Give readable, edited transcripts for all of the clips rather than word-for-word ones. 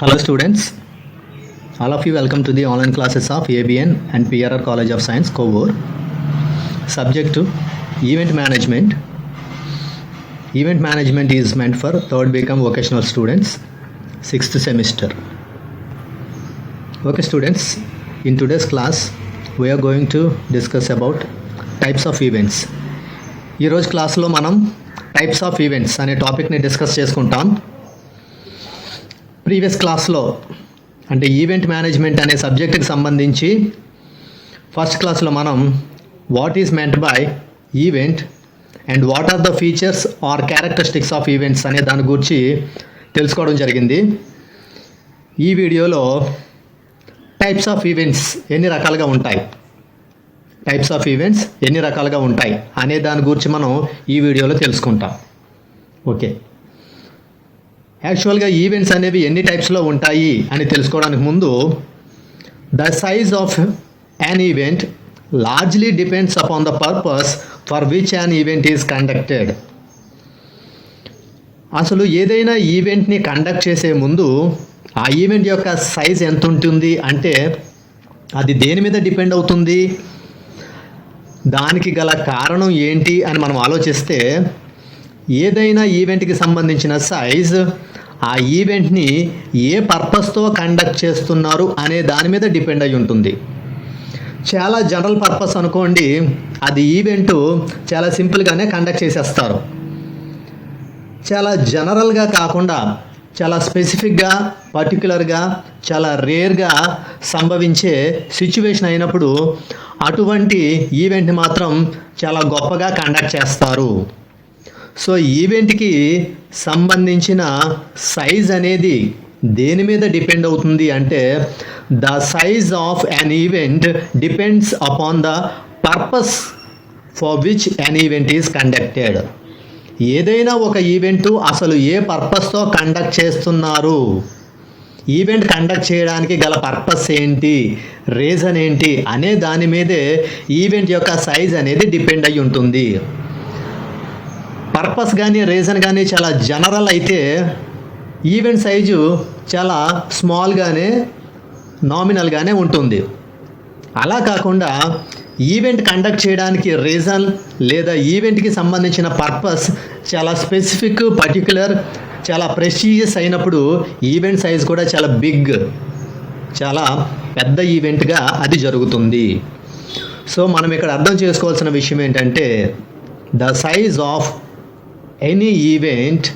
Hello students, all of you welcome to the online classes of ABN and PRR College of Science, Kovur. Subject to Event Management. Event Management is meant for 3rd BCom vocational students, 6th semester. Okay students, in today's class we are going to discuss about types of events. ఈ రోజు క్లాస్లో మనం types of events అనే టాపిక్ని discuss చేసుకుంటాం. Previous క్లాస్లో అంటే event management అనే సబ్జెక్ట్కి సంబంధించి ఫస్ట్ క్లాస్లో మనం what is meant by event and what are the features or characteristics of events అనే దాని గురించి తెలుసుకోవడం జరిగింది. ఈ వీడియోలో టైప్స్ ఆఫ్ ఈవెంట్స్ ఎన్ని రకాలుగా ఉంటాయి అనే దాని గురించి మనం ఈ వీడియోలో తెలుసుకుంటాం. ఓకే, యాక్చువల్గా ఈవెంట్స్ అనేవి ఎన్ని టైప్స్లో ఉంటాయి అని తెలుసుకోవడానికి ముందు the size of an event largely depends upon the purpose for which an event is conducted. అసలు ఏదైనా ఈవెంట్ని కండక్ట్ చేసే ముందు ఆ ఈవెంట్ యొక్క సైజ్ ఎంత ఉంటుంది అంటే అది దేని మీద డిపెండ్ అవుతుంది, దానికి గల కారణం ఏంటి అని మనం ఆలోచిస్తే ఏదైనా ఈవెంట్కి సంబంధించిన సైజ్ ఆ ఈవెంట్ని ఏ పర్పస్తో కండక్ట్ చేస్తున్నారు అనే దాని మీద డిపెండ్ అయి ఉంటుంది. చాలా జనరల్ పర్పస్ అనుకోండి, అది ఈవెంట్ చాలా సింపుల్గానే కండక్ట్ చేసేస్తారు. చాలా జనరల్గా కాకుండా చాలా స్పెసిఫిక్గా పర్టికులర్గా చాలా రేర్గా సంభవించే సిచ్యువేషన్ అయినప్పుడు అటువంటి ఈవెంట్ని మాత్రం చాలా గొప్పగా కండక్ట్ చేస్తారు. సో ఈవెంట్కి సంబంధించిన సైజ్ అనేది దేని మీద డిపెండ్ అవుతుంది అంటే the size of an event depends upon the purpose for which an event is conducted. ఏదైనా ఒక ఈవెంట్ అసలు ఏ పర్పస్తో కండక్ట్ చేస్తున్నారు, ఈవెంట్ కండక్ట్ చేయడానికి గల పర్పస్ ఏంటి, రీజన్ ఏంటి అనే దాని మీదే ఈవెంట్ యొక్క సైజ్ అనేది డిపెండ్ అయి ఉంటుంది. పర్పస్ కానీ రీజన్ కానీ చాలా జనరల్ అయితే ఈవెంట్ సైజు చాలా స్మాల్గానే నామినల్గానే ఉంటుంది. అలా కాకుండా ఈవెంట్ కండక్ట్ చేయడానికి రీజన్ లేదా ఈవెంట్కి సంబంధించిన పర్పస్ చాలా స్పెసిఫిక్ పర్టికులర్ చాలా ప్రెస్టీజియస్ అయినప్పుడు ఈవెంట్ సైజ్ కూడా చాలా బిగ్, చాలా పెద్ద ఈవెంట్గా అది జరుగుతుంది. సో మనం ఇక్కడ అర్థం చేసుకోవాల్సిన విషయం ఏంటంటే the size of any event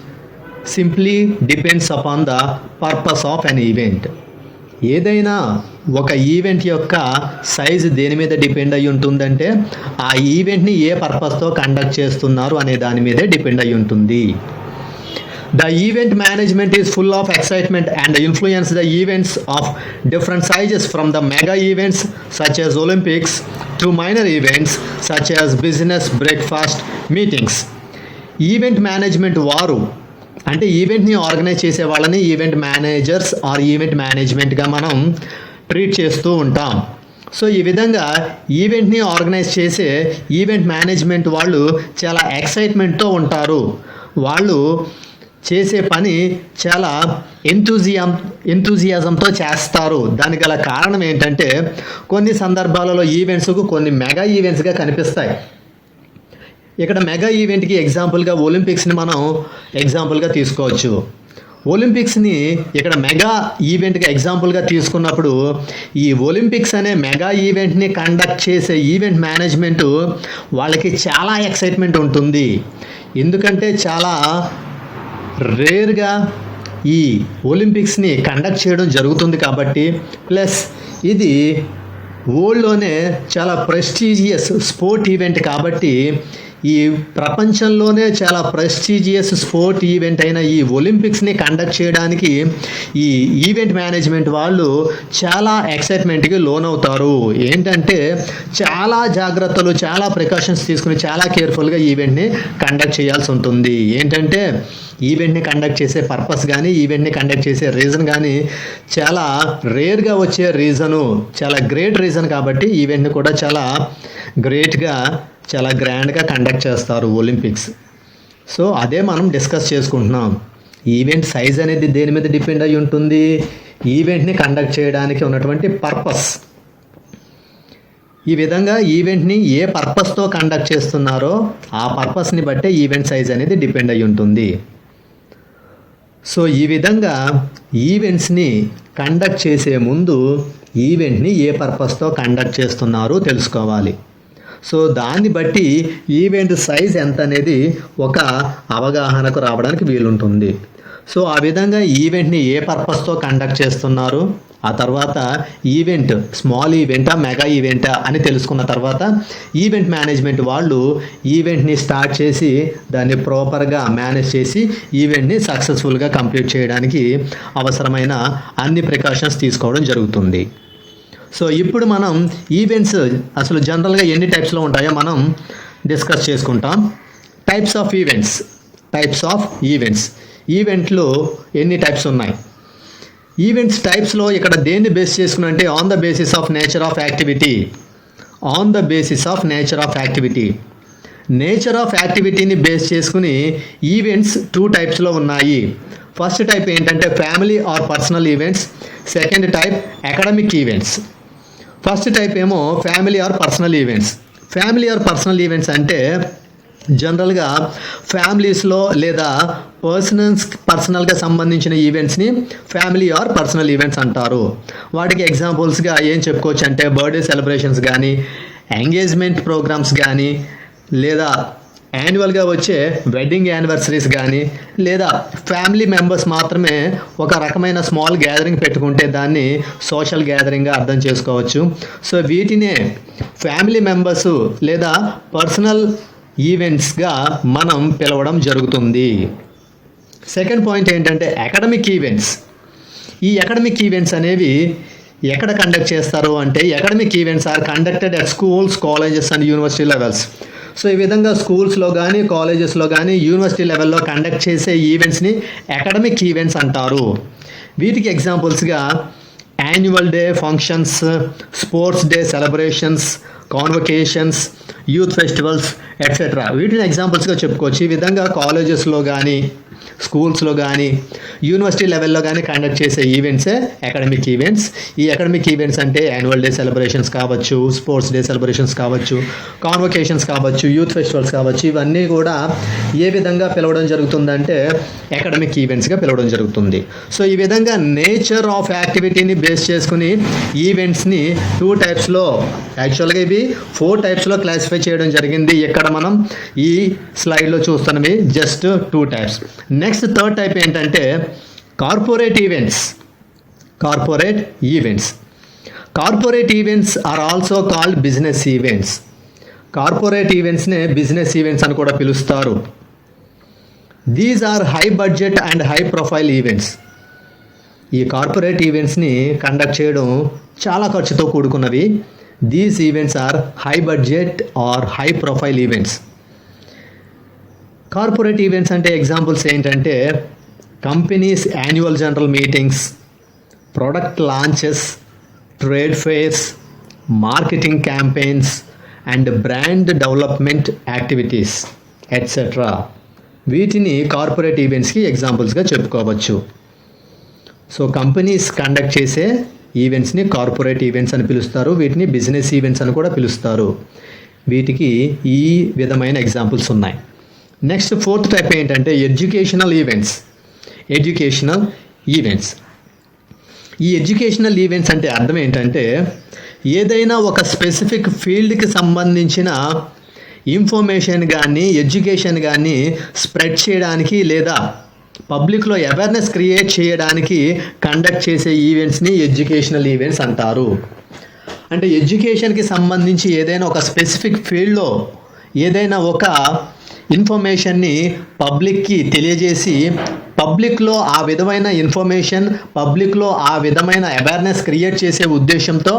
simply depends upon the purpose of an event. ఏదైనా ఒక ఈవెంట్ యొక్క సైజ్ దేని మీద డిపెండ్ అయి ఉంటుందంటే ఆ ఈవెంట్ని ఏ పర్పస్తో కండక్ట్ చేస్తున్నారు అనే దాని మీదే డిపెండ్ అయి ఉంటుంది. The event management is full of excitement and influence the events of different sizes from the mega events such as Olympics to minor events such as business breakfast meetings. Event management వారు అంటే ఈవెంట్ని organise చేసే వాళ్ళని event managers are event మేనేజ్మెంట్గా మనం treat చేస్తూ ఉంటాం. So ఈ విధంగా ఈవెంట్ని organise చేసే ఈవెంట్ మేనేజ్మెంట్ వాళ్ళు చాలా ఎక్సైట్మెంట్తో ఉంటారు. వాళ్ళు చేసే పని చాలా ఎంతూజియాజంతో చేస్తారు. దానికి గల కారణం ఏంటంటే కొన్ని సందర్భాలలో ఈవెంట్స్కు కొన్ని మెగా ఈవెంట్స్గా కనిపిస్తాయి. ఇక్కడ మెగా ఈవెంట్కి ఎగ్జాంపుల్గా ఒలింపిక్స్ని మనం ఎగ్జాంపుల్గా తీసుకోవచ్చు. ఒలింపిక్స్ని ఇక్కడ మెగా ఈవెంట్గా ఎగ్జాంపుల్గా తీసుకున్నప్పుడు ఈ ఒలింపిక్స్ అనే మెగా ఈవెంట్ని కండక్ట్ చేసే ఈవెంట్ మేనేజ్మెంటు వాళ్ళకి చాలా ఎక్సైట్మెంట్ ఉంటుంది. ఎందుకంటే చాలా రేర్గా ఈ ఒలింపిక్స్ని కండక్ట్ చేయడం జరుగుతుంది కాబట్టి, ప్లస్ ఇది వరల్డ్లోనే చాలా ప్రెస్టీజియస్ స్పోర్ట్ ఈవెంట్ కాబట్టి ఈ ప్రపంచంలోనే చాలా ప్రెస్టీజియస్ స్పోర్ట్ ఈవెంట్ అయిన ఈ ఒలింపిక్స్ని కండక్ట్ చేయడానికి ఈ ఈవెంట్ మేనేజ్మెంట్ వాళ్ళు చాలా ఎక్సైట్మెంట్కి లోనవుతారు. ఏంటంటే చాలా జాగ్రత్తలు చాలా ప్రికాషన్స్ తీసుకుని చాలా కేర్ఫుల్గా ఈవెంట్ని కండక్ట్ చేయాల్సి ఉంటుంది. ఏంటంటే ఈవెంట్ని కండక్ట్ చేసే పర్పస్ కానీ ఈవెంట్ని కండక్ట్ చేసే రీజన్ కానీ చాలా రేర్గా వచ్చే రీజను, చాలా గ్రేట్ రీజన్ కాబట్టి ఈవెంట్ని కూడా చాలా గ్రేట్గా చాలా గ్రాండ్గా కండక్ట్ చేస్తారు ఒలింపిక్స్. సో అదే మనం డిస్కస్ చేసుకుంటున్నాం. ఈవెంట్ సైజ్ అనేది దేని మీద డిపెండ్ అయి ఉంటుంది? ఈవెంట్ని కండక్ట్ చేయడానికి ఉన్నటువంటి పర్పస్. ఈ విధంగా ఈవెంట్ని ఏ పర్పస్తో కండక్ట్ చేస్తున్నారో ఆ పర్పస్ని బట్టే ఈవెంట్ సైజ్ అనేది డిపెండ్ అయి ఉంటుంది. సో ఈ విధంగా ఈవెంట్స్ని కండక్ట్ చేసే ముందు ఈవెంట్ని ఏ పర్పస్తో కండక్ట్ చేస్తున్నారో తెలుసుకోవాలి. సో దాన్ని బట్టి ఈవెంట్ సైజ్ ఎంత అనేది ఒక అవగాహనకు రావడానికి వీలుంటుంది. సో ఆ విధంగా ఈవెంట్ని ఏ పర్పస్తో కండక్ట్ చేస్తున్నారు, ఆ తర్వాత ఈవెంట్ స్మాల్ ఈవెంటా మెగా ఈవెంటా అని తెలుసుకున్న తర్వాత ఈవెంట్ మేనేజ్మెంట్ వాళ్ళు ఈవెంట్ని స్టార్ట్ చేసి దాన్ని ప్రాపర్గా మేనేజ్ చేసి ఈవెంట్ని సక్సెస్ఫుల్గా కంప్లీట్ చేయడానికి అవసరమైన అన్ని ప్రికాషన్స్ తీసుకోవడం జరుగుతుంది. సో ఇప్పుడు మనం ఈవెంట్స్ అసలు జనరల్గా ఎన్ని టైప్స్లో ఉంటాయో మనం డిస్కస్ చేసుకుంటాం. Types of events. ఈవెంట్లు ఎన్ని టైప్స్ ఉన్నాయి? ఈవెంట్స్ టైప్స్లో ఇక్కడ దేన్ని బేస్ చేసుకుని అంటే on the basis of nature of activity. Nature of యాక్టివిటీని బేస్ చేసుకుని ఈవెంట్స్ 2 టైప్స్లో ఉన్నాయి. ఫస్ట్ టైప్ ఏంటంటే family or personal events. Second type academic events. First type ఏమో ఫ్యామిలీ ఆర్ పర్సనల్ ఈవెంట్స్ అంటే జనరల్గా ఫ్యామిలీస్లో లేదా పర్సనల్గా సంబంధించిన ఈవెంట్స్ని ఫ్యామిలీ ఆర్ పర్సనల్ ఈవెంట్స్ అంటారు. వాటికి ఎగ్జాంపుల్స్గా ఏం చెప్పుకోవచ్చు అంటే బర్త్డే సెలబ్రేషన్స్ కానీ, ఎంగేజ్మెంట్ ప్రోగ్రామ్స్ కానీ, లేదా యాన్యువల్గా వచ్చే వెడ్డింగ్ యానివర్సరీస్ కానీ, లేదా ఫ్యామిలీ మెంబర్స్ మాత్రమే ఒక రకమైన స్మాల్ గ్యాదరింగ్ పెట్టుకుంటే దాన్ని సోషల్ గ్యాదరింగ్గా అర్థం చేసుకోవచ్చు. సో వీటినే ఫ్యామిలీ మెంబర్స్ లేదా పర్సనల్ ఈవెంట్స్గా మనం పిలవడం జరుగుతుంది. సెకండ్ పాయింట్ ఏంటంటే అకాడమిక్ ఈవెంట్స్. ఈ అకాడమిక్ ఈవెంట్స్ అనేవి ఎక్కడ కండక్ట్ చేస్తారు అంటే academic events are conducted at schools, colleges and university levels. So ఈ విధంగా స్కూల్స్లో కానీ, కాలేజెస్లో కానీ, యూనివర్సిటీ లెవెల్లో కండక్ట్ చేసే ఈవెంట్స్ని అకాడమిక్ ఈవెంట్స్ అంటారు. వీటికి ఎగ్జాంపుల్స్గా annual day functions, sports day celebrations, convocations, youth festivals etcetera వీటిని ఎగ్జాంపుల్స్గా చెప్పుకోవచ్చు. ఈ విధంగా కాలేజెస్లో కానీ, స్కూల్స్లో కానీ, యూనివర్సిటీ లెవెల్లో కానీ కండక్ట్ చేసే ఈవెంట్సే అకాడమిక్ ఈవెంట్స్. ఈ అకాడమిక్ ఈవెంట్స్ అంటే యాన్యువల్ డే సెలబ్రేషన్స్ కావచ్చు, స్పోర్ట్స్ డే సెలబ్రేషన్స్ కావచ్చు, కాన్వకేషన్స్ కావచ్చు, యూత్ ఫెస్టివల్స్ కావచ్చు. ఇవన్నీ కూడా ఏ విధంగా పిలవడం జరుగుతుందంటే అకాడమిక్ ఈవెంట్స్గా పిలవడం జరుగుతుంది. సో ఈ విధంగా నేచర్ ఆఫ్ యాక్టివిటీని బేస్ చేసుకుని ఈవెంట్స్ని 2 టైప్స్లో, యాక్చువల్గా ఇవి 4 టైప్స్లో క్లాసిఫై చేయడం జరిగింది. ఇక్కడ మనం ఈ స్లైడ్లో చూస్తున్నవి just 2 types. Next third type ఏంటంటే corporate events or also called business events. Corporate ఈవెంట్స్నే బిజినెస్ ఈవెంట్స్ అని కూడా పిలుస్తారు. These are high budget and high profile events. ఈ కార్పొరేట్ ఈవెంట్స్ని కండక్ట్ చేయడం చాలా ఖర్చుతో కూడుకున్నవి. These events are high budget or high profile events. Corporate events అంటే ఎగ్జాంపుల్స్ ఏంటంటే companies annual general meetings, product launches, trade fairs, marketing campaigns and brand development activities etcetera. వీటిని corporate ఈవెంట్స్కి ఎగ్జాంపుల్స్గా చెప్పుకోవచ్చు. సో కంపెనీస్ కండక్ట్ చేసే ఈవెంట్స్ని corporate events అని పిలుస్తారు. వీటిని business events అని కూడా పిలుస్తారు. వీటికి ఈ విధమైన ఎగ్జాంపుల్స్ ఉన్నాయి. నెక్స్ట్ ఫోర్త్ టైప్ ఏంటంటే ఎడ్యుకేషనల్ ఈవెంట్స్. ఈ ఎడ్యుకేషనల్ ఈవెంట్స్ అంటే అర్థం ఏంటంటే ఏదైనా ఒక స్పెసిఫిక్ ఫీల్డ్కి సంబంధించిన ఇన్ఫర్మేషన్ కానీ, ఎడ్యుకేషన్ కానీ స్ప్రెడ్ చేయడానికి లేదా పబ్లిక్లో అవేర్నెస్ క్రియేట్ చేయడానికి కండక్ట్ చేసే ఈవెంట్స్ని ఎడ్యుకేషనల్ ఈవెంట్స్ అంటారు. అంటే ఎడ్యుకేషన్కి సంబంధించి ఏదైనా ఒక స్పెసిఫిక్ ఫీల్డ్లో ఏదైనా ఒక ఇన్ఫర్మేషన్ని పబ్లిక్కి తెలియజేసి పబ్లిక్లో ఆ విధమైన ఇన్ఫర్మేషన్, పబ్లిక్లో ఆ విధమైన అవేర్నెస్ క్రియేట్ చేసే ఉద్దేశంతో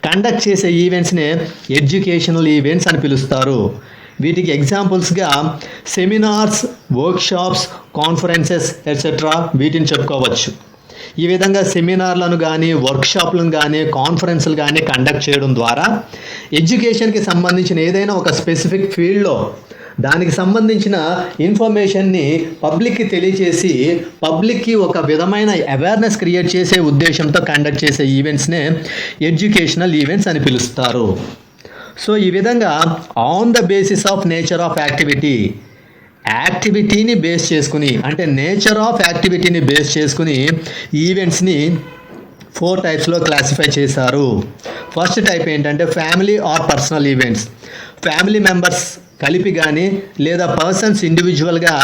కండక్ట్ చేసే ఈవెంట్స్నే ఎడ్యుకేషనల్ ఈవెంట్స్ అని పిలుస్తారు. వీటికి ఎగ్జాంపుల్స్గా సెమినార్స్, వర్క్షాప్స్, కాన్ఫరెన్సెస్ ఎట్సెట్రా వీటిని చెప్పుకోవచ్చు. ఈ విధంగా సెమినార్లను కానీ, వర్క్షాప్లను కానీ, కాన్ఫరెన్స్లు కానీ కండక్ట్ చేయడం ద్వారా ఎడ్యుకేషన్కి సంబంధించిన ఏదైనా ఒక స్పెసిఫిక్ ఫీల్డ్లో దానికి సంబంధించిన ఇన్ఫర్మేషన్ని పబ్లిక్కి తెలియచేసి పబ్లిక్కి ఒక విధమైన అవేర్నెస్ క్రియేట్ చేసే ఉద్దేశంతో కండక్ట్ చేసే ఈవెంట్స్నే ఎడ్యుకేషనల్ ఈవెంట్స్ అని పిలుస్తారు. సో ఈ విధంగా on the basis of nature of యాక్టివిటీని బేస్ చేసుకుని, అంటే నేచర్ ఆఫ్ యాక్టివిటీని బేస్ చేసుకుని ఈవెంట్స్ని 4 టైప్స్లో క్లాసిఫై చేశారు. ఫస్ట్ టైప్ ఏంటంటే family or personal events. Family members కలిపి కానీ లేదా పర్సన్స్ ఇండివిజువల్గా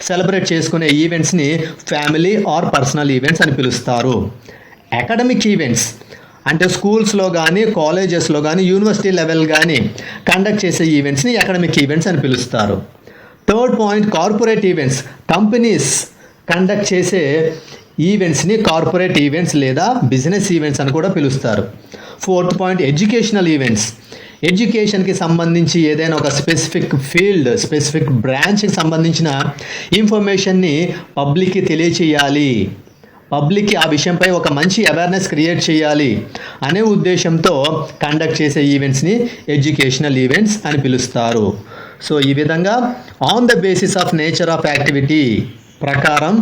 సెలబ్రేట్ చేసుకునే ఈవెంట్స్ని ఫ్యామిలీ ఆర్ పర్సనల్ ఈవెంట్స్ అని పిలుస్తారు. అకాడమిక్ ఈవెంట్స్ అంటే స్కూల్స్లో కానీ కాలేజెస్లో కానీ యూనివర్సిటీ లెవెల్ కానీ కండక్ట్ చేసే ఈవెంట్స్ని అకాడమిక్ ఈవెంట్స్ అని పిలుస్తారు. Third point corporate events. Companies conduct చేసే ఈవెంట్స్ని కార్పొరేట్ ఈవెంట్స్ లేదా బిజినెస్ ఈవెంట్స్ అని కూడా పిలుస్తారు. Fourth point educational events. ఎడ్యుకేషన్కి సంబంధించి ఏదైనా ఒక స్పెసిఫిక్ బ్రాంచ్కి సంబంధించిన ఇన్ఫర్మేషన్ని పబ్లిక్కి తెలియచేయాలి, పబ్లిక్కి ఆ విషయంపై ఒక మంచి అవేర్నెస్ క్రియేట్ చేయాలి అనే ఉద్దేశంతో కండక్ట్ చేసే ఈవెంట్స్ని ఎడ్యుకేషనల్ ఈవెంట్స్ అని పిలుస్తారు. సో ఈ విధంగా on the basis of nature of activity ప్రకారం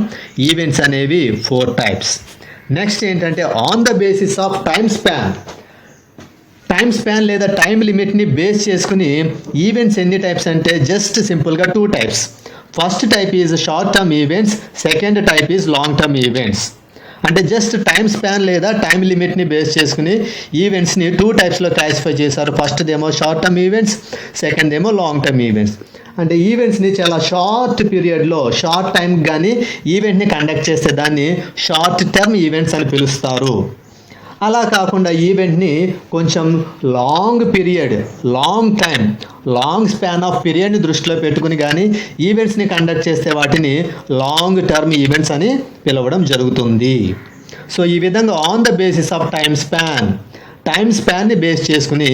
ఈవెంట్స్ అనేవి 4 టైప్స్. నెక్స్ట్ ఏంటంటే on the basis of time span లేదా టైం లిమిట్ని బేస్ చేసుకుని ఈవెంట్స్ ఎన్ని టైప్స్ అంటే జస్ట్ సింపుల్గా 2 types. First type is short term events, second type is long term events. అంటే just time span లేదా టైం లిమిట్ని బేస్ చేసుకుని ఈవెంట్స్ని 2 టైప్స్లో classify చేశారు. ఫస్ట్దేమో షార్ట్ టర్మ్ ఈవెంట్స్, సెకండ్ ఏమో లాంగ్ టర్మ్ ఈవెంట్స్. అంటే ఈవెంట్స్ని చాలా షార్ట్ పీరియడ్లో షార్ట్ టైం కానీ ఈవెంట్ని కండక్ట్ చేస్తే దాన్ని షార్ట్ టర్మ్ ఈవెంట్స్ అని పిలుస్తారు. అలా కాకుండా ఈవెంట్ని కొంచెం long period, long span of పీరియడ్ని దృష్టిలో పెట్టుకుని కానీ ఈవెంట్స్ని కండక్ట్ చేస్తే వాటిని లాంగ్ టర్మ్ ఈవెంట్స్ అని పిలవడం జరుగుతుంది. సో ఈ విధంగా on the basis of time స్పాన్ని బేస్ చేసుకుని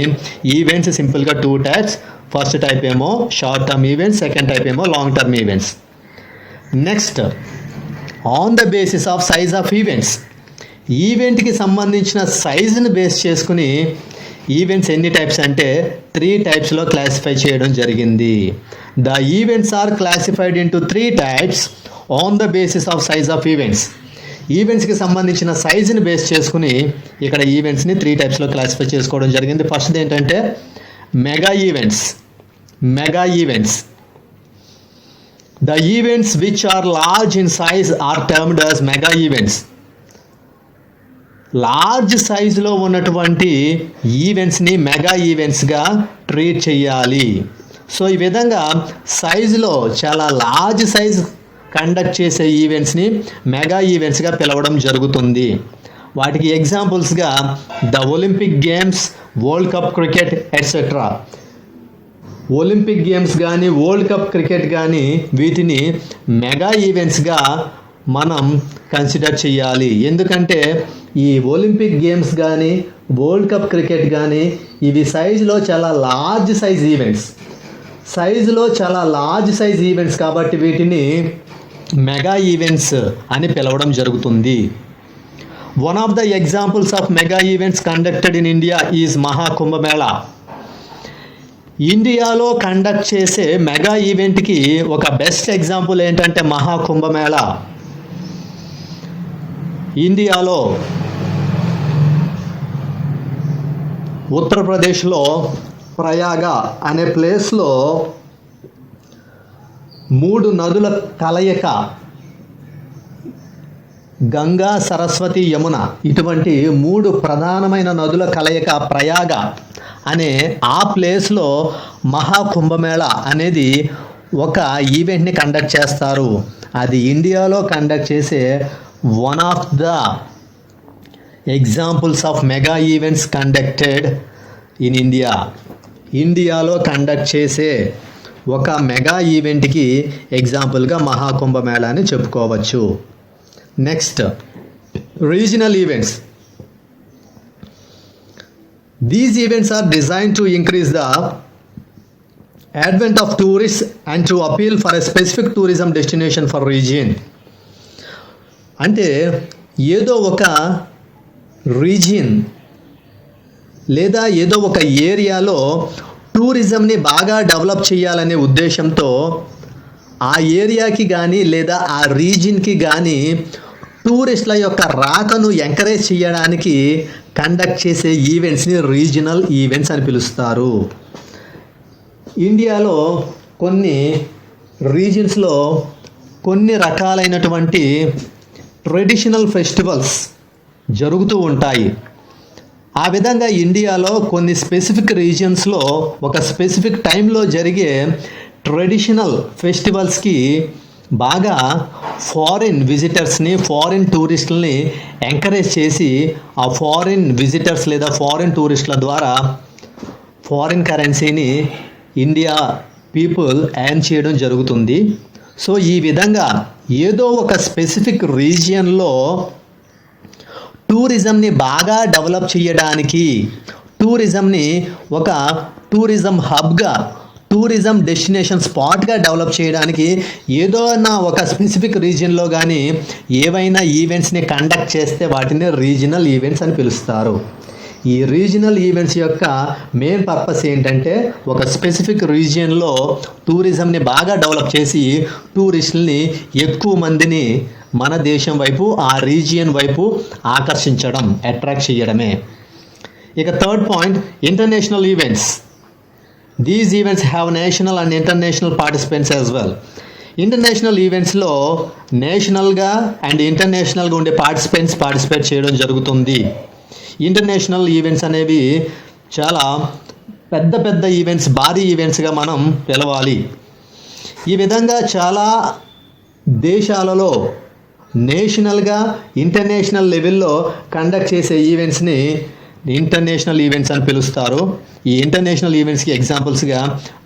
ఈవెంట్స్ సింపుల్గా 2 టైప్స్. ఫస్ట్ టైప్ ఏమో short term events, second type ఏమో long term events. Next on the basis of size of events. ఈవెంట్కి సంబంధించిన సైజుని బేస్ చేసుకుని ఈవెంట్స్ ఎన్ని టైప్స్ అంటే 3 టైప్స్లో క్లాసిఫై చేయడం జరిగింది. The events are classified into 3 types on the basis of size of events. ఈవెంట్స్కి సంబంధించిన సైజుని బేస్ చేసుకుని ఇక్కడ ఈవెంట్స్ని 3 టైప్స్లో క్లాసిఫై చేసుకోవడం జరిగింది. ఫస్ట్ది ఏంటంటే mega events. The events which are large in size are termed as mega events. Large సైజులో ఉన్నటువంటి ఈవెంట్స్ని మెగా ఈవెంట్స్గా ట్రీట్ చేయాలి. సో ఈ విధంగా సైజులో చాలా లార్జ్ సైజ్ కండక్ట్ చేసే ఈవెంట్స్ని మెగా ఈవెంట్స్గా పిలవడం జరుగుతుంది. వాటికి ఎగ్జాంపుల్స్గా the Olympic games, world cup cricket etcetera. Olympic games కానీ వరల్డ్ కప్ క్రికెట్ కానీ వీటిని మెగా ఈవెంట్స్గా మనం కన్సిడర్ చేయాలి. ఎందుకంటే ఈ ఒలింపిక్ గేమ్స్ కానీ వరల్డ్ కప్ క్రికెట్ కానీ ఇవి సైజులో చాలా లార్జ్ సైజ్ ఈవెంట్స్ కాబట్టి వీటిని మెగా ఈవెంట్స్ అని పిలవడం జరుగుతుంది. One of the examples of mega events conducted in India is Maha Kumbh Mela. ఇండియాలో కండక్ట్ చేసే మెగా ఈవెంట్కి ఒక బెస్ట్ ఎగ్జాంపుల్ ఏంటంటే మహాకుంభమేళా. ఇండియాలో ఉత్తరప్రదేశ్లో ప్రయాగ అనే ప్లేస్లో 3 నదుల కలయిక, గంగా, సరస్వతి, యమున, ఇటువంటి 3 ప్రధానమైన నదుల కలయిక ప్రయాగ అనే ఆ ప్లేస్లో మహాకుంభమేళా అనేది ఒక ఈవెంట్ని కండక్ట్ చేస్తారు. అది ఇండియాలో కండక్ట్ చేసే one of the examples of mega events conducted in India. ఇండియాలో కండక్ట్ చేసే ఒక మెగా ఈవెంట్కి ఎగ్జాంపుల్గా మహాకుంభమేళా అని చెప్పుకోవచ్చు. Next regional events. These events are designed to increase the advent of tourists and to appeal for a specific tourism destination for region. అంటే ఏదో ఒక రీజియన్ లేదా ఏదో ఒక ఏరియాలో టూరిజంని బాగా డెవలప్ చేయాలనే ఉద్దేశంతో ఆ ఏరియాకి కానీ లేదా ఆ రీజియన్కి కానీ టూరిస్టుల యొక్క రాకను ఎంకరేజ్ చేయడానికి కండక్ట్ చేసే ఈవెంట్స్ని రీజనల్ ఈవెంట్స్ అని పిలుస్తారు. ఇండియాలో కొన్ని రీజియన్స్లో కొన్ని రకాలైనటువంటి ట్రెడిషనల్ ఫెస్టివల్స్ జరుగుతూ ఉంటాయి. ఆ విధంగా ఇండియాలో కొన్ని స్పెసిఫిక్ రీజియన్స్లో ఒక స్పెసిఫిక్ టైంలో జరిగే ట్రెడిషనల్ ఫెస్టివల్స్కి బాగా ఫారిన్ విజిటర్స్ని, ఫారిన్ టూరిస్టులని ఎంకరేజ్ చేసి ఆ ఫారిన్ విజిటర్స్ లేదా ఫారిన్ టూరిస్టుల ద్వారా ఫారిన్ కరెన్సీని ఇండియా పీపుల్ ఎర్న్ చేయడం జరుగుతుంది. సో ఈ విధంగా ఏదో ఒక స్పెసిఫిక్ రీజియన్లో టూరిజంని బాగా డెవలప్ చేయడానికి, టూరిజంని ఒక టూరిజం హబ్గా, టూరిజం డెస్టినేషన్ స్పాట్గా డెవలప్ చేయడానికి ఏదైనా ఒక స్పెసిఫిక్ రీజియన్లో కానీ ఏవైనా ఈవెంట్స్ని కండక్ట్ చేస్తే వాటిని రీజనల్ ఈవెంట్స్ అని పిలుస్తారు. ఈ రీజనల్ ఈవెంట్స్ యొక్క మెయిన్ పర్పస్ ఏంటంటే ఒక స్పెసిఫిక్ రీజియన్లో టూరిజంని బాగా డెవలప్ చేసి టూరిస్టుల్ని ఎక్కువ మందిని మన దేశం వైపు, ఆ రీజియన్ వైపు ఆకర్షించడం, అట్రాక్ట్ చేయడమే. ఇక third point, international events. These events have national and international participants as well. International ఈవెంట్స్లో నేషనల్గా అండ్ ఇంటర్నేషనల్గా ఉండే పార్టిసిపేట్ చేయడం జరుగుతుంది. ఇంటర్నేషనల్ ఈవెంట్స్ అనేవి చాలా పెద్ద పెద్ద ఈవెంట్స్, భారీ ఈవెంట్స్గా మనం పిలవాలి. ఈ విధంగా చాలా దేశాలలో నేషనల్గా, ఇంటర్నేషనల్ లెవెల్లో కండక్ట్ చేసే ఈవెంట్స్ని ఇంటర్నేషనల్ ఈవెంట్స్ అని పిలుస్తారు. ఈ ఇంటర్నేషనల్ ఈవెంట్స్కి ఎగ్జాంపుల్స్గా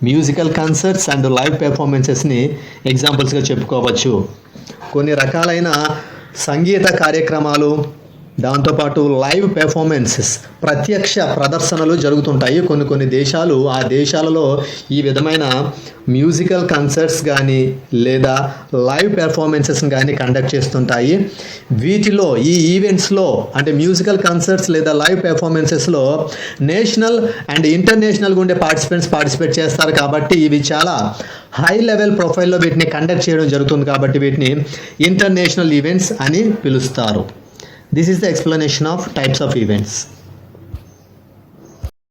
మ్యూజికల్ కన్సర్ట్స్ అండ్ లైవ్ పెర్ఫార్మెన్సెస్ని ఎగ్జాంపుల్స్గా చెప్పుకోవచ్చు. కొన్ని రకాలైన సంగీత కార్యక్రమాలు, దాంతోపాటు లైవ్ పెర్ఫార్మెన్సెస్, ప్రత్యక్ష ప్రదర్శనలు జరుగుతుంటాయి. కొన్ని దేశాలు, ఆ దేశాలలో ఈ విధమైన మ్యూజికల్ కన్సర్ట్స్ కానీ లేదా లైవ్ పెర్ఫార్మెన్సెస్ కానీ కండక్ట్ చేస్తుంటాయి. వీటిలో, ఈ ఈవెంట్స్లో అంటే మ్యూజికల్ కన్సర్ట్స్ లేదా లైవ్ పెర్ఫార్మెన్సెస్లో నేషనల్ అండ్ ఇంటర్నేషనల్గా ఉండే పార్టిసిపేట్ చేస్తారు. కాబట్టి ఇవి చాలా హై లెవెల్ ప్రొఫైల్లో వీటిని కండక్ట్ చేయడం జరుగుతుంది. కాబట్టి వీటిని ఇంటర్నేషనల్ ఈవెంట్స్ అని పిలుస్తారు. This is the explanation of types of events.